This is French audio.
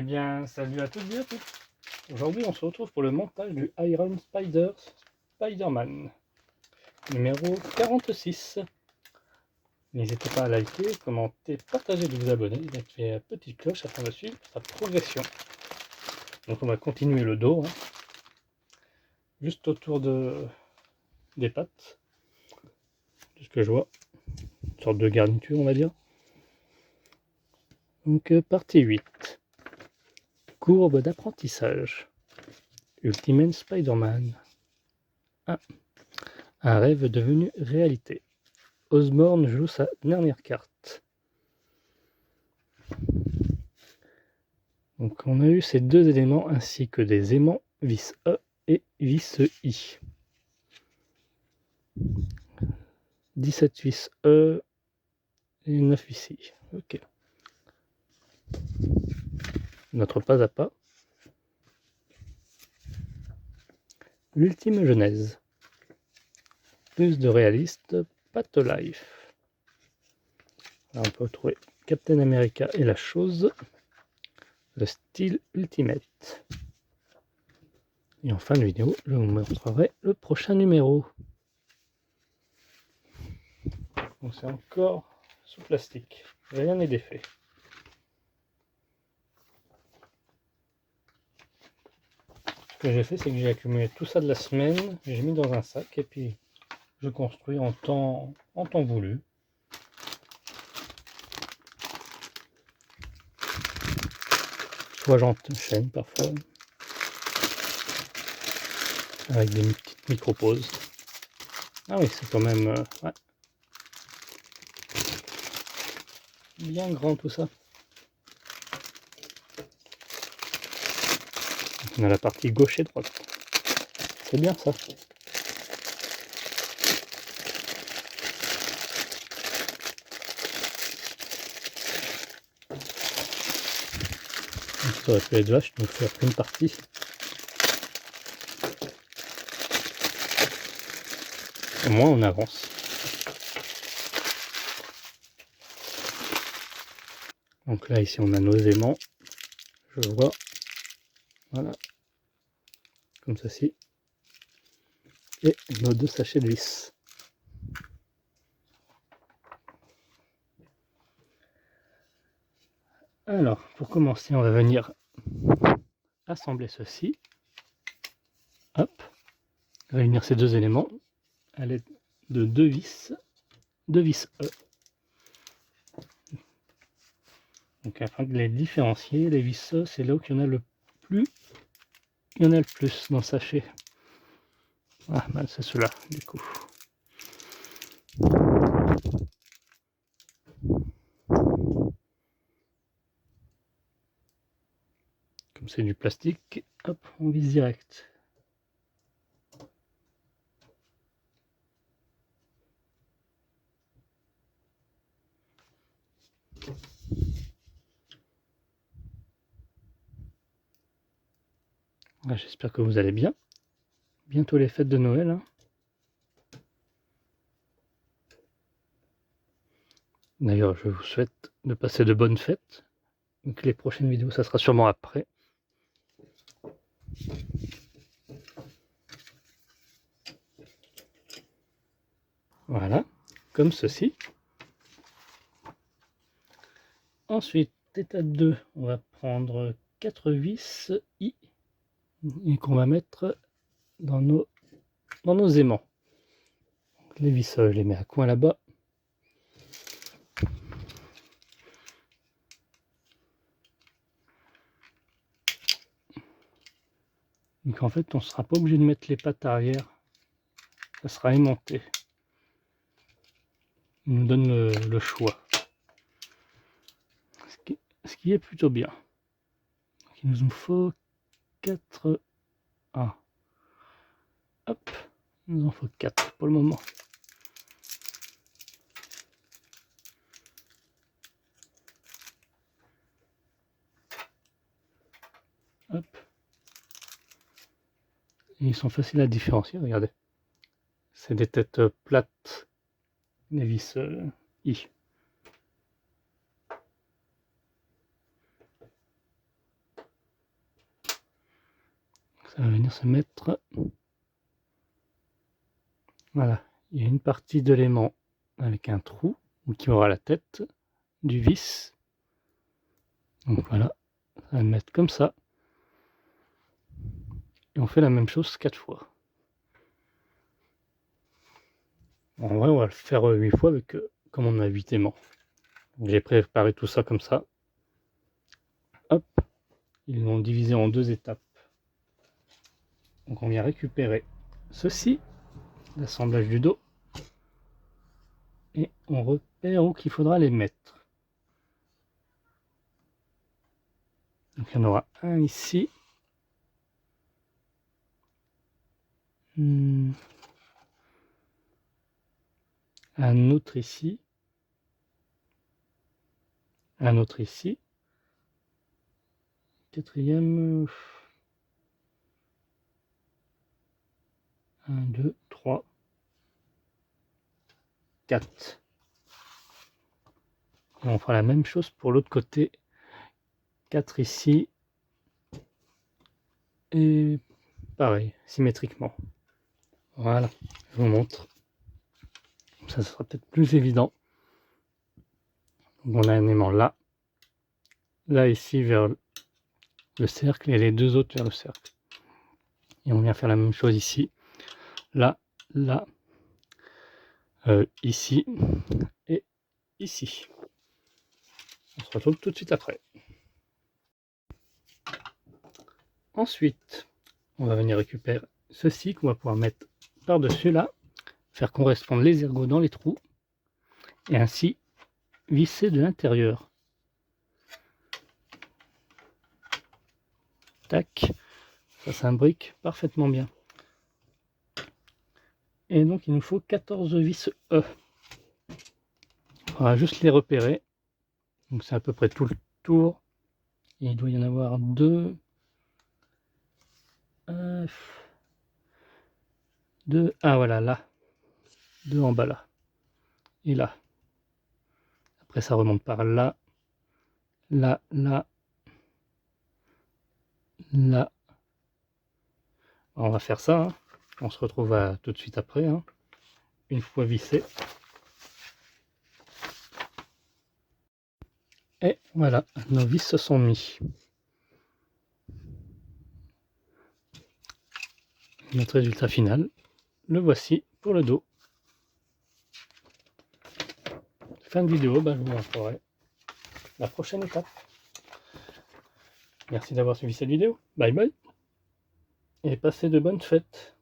bien, salut à toutes et à tous. Aujourd'hui, on se retrouve pour le montage du Iron Spider-Man, numéro 46. N'hésitez pas à liker, commenter, partager et vous abonner et activer la petite cloche afin de suivre sa progression. Donc on va continuer le dos, juste autour des pattes, de ce que je vois, une sorte de garniture on va dire. Donc partie 8. Courbe d'apprentissage. Ultimate Spider-Man. Un rêve devenu réalité. Osborn joue sa dernière carte. Donc on a eu ces deux éléments ainsi que des aimants vis E et vis I. 17 vis E et 9 vis I. Ok. Notre pas à pas. L'ultime genèse. Plus de réaliste, Pat Life. Là on peut retrouver Captain America et la chose. Le style Ultimate. Et en fin de vidéo, je vous montrerai le prochain numéro. Donc c'est encore sous plastique. Rien n'est défait. Ce que j'ai fait, c'est que j'ai accumulé tout ça de la semaine, j'ai mis dans un sac et puis je construis en temps voulu. Soit j'enchaîne parfois avec des petites micro-pauses. Ah oui, c'est quand même ouais, bien grand tout ça. Donc on a la partie gauche et droite. C'est bien ça. Ça aurait pu être vache, donc je fais une partie. Au moins on avance. Donc là ici on a nos aimants. Je vois. Voilà. Comme ceci. Et nos deux sachets de vis. Alors, pour commencer, on va venir assembler ceci. Hop. Réunir ces deux éléments à l'aide de deux vis E. Donc afin de les différencier, les vis E, c'est là où il y en a le plus, dans le sachet. Ah, ben c'est ceux-là, du coup. Comme c'est du plastique, hop, on vise direct. J'espère que vous allez bien. Bientôt les fêtes de Noël. Hein. D'ailleurs, je vous souhaite de passer de bonnes fêtes. Donc les prochaines vidéos, ça sera sûrement après. Voilà, comme ceci. Ensuite, étape 2, on va prendre 4 vis I et qu'on va mettre dans nos aimants. Donc, les vis, je les mets à coin là-bas. Donc en fait, on ne sera pas obligé de mettre les pattes arrière. Ça sera aimanté. Il nous donne le choix. Ce qui est plutôt bien. Donc, il nous en faut 4. Ah. Hop. Il nous en faut 4 pour le moment. Hop. Et ils sont faciles à différencier, regardez. C'est des têtes plates, des vis I. Ça va venir se mettre. Voilà, il y a une partie de l'aimant avec un trou qui aura la tête du vis. Donc voilà, ça va le mettre comme ça. Et on fait la même chose 4 fois. En vrai, on va le faire 8 fois avec, comme on a 8 aimants. J'ai préparé tout ça comme ça. Hop, ils l'ont divisé en 2 étapes. Donc on vient récupérer ceci, l'assemblage du dos. Et on repère où qu'il faudra les mettre. Donc il y en aura un ici. Un autre ici. Un autre ici. Quatrième. 1, 2, 3, 4. Et on fera la même chose pour l'autre côté. 4 ici. Et pareil, symétriquement. Voilà, je vous montre. Ça sera peut-être plus évident. Donc on a un aimant là. Là, ici, vers le cercle. Et les deux autres vers le cercle. Et on vient faire la même chose ici. Là, là. Ici. Et ici. On se retrouve tout de suite après. Ensuite, on va venir récupérer ceci qu'on va pouvoir mettre par-dessus là, faire correspondre les ergots dans les trous et ainsi visser de l'intérieur. Tac, ça s'imbrique parfaitement bien. Et donc il nous faut 14 vis E. On va juste les repérer. Donc c'est à peu près tout le tour. Et il doit y en avoir 2. 2. Ah voilà, là. 2 en bas là. Et là. Après ça remonte par là. Là, là. Là. On va faire ça. Hein. On se retrouve tout de suite après. Hein. Une fois vissé. Et voilà, nos vis se sont mis. Notre résultat final, le voici pour le dos. Fin de vidéo, je vous montrerai la prochaine étape. Merci d'avoir suivi cette vidéo. Bye bye. Et passez de bonnes fêtes.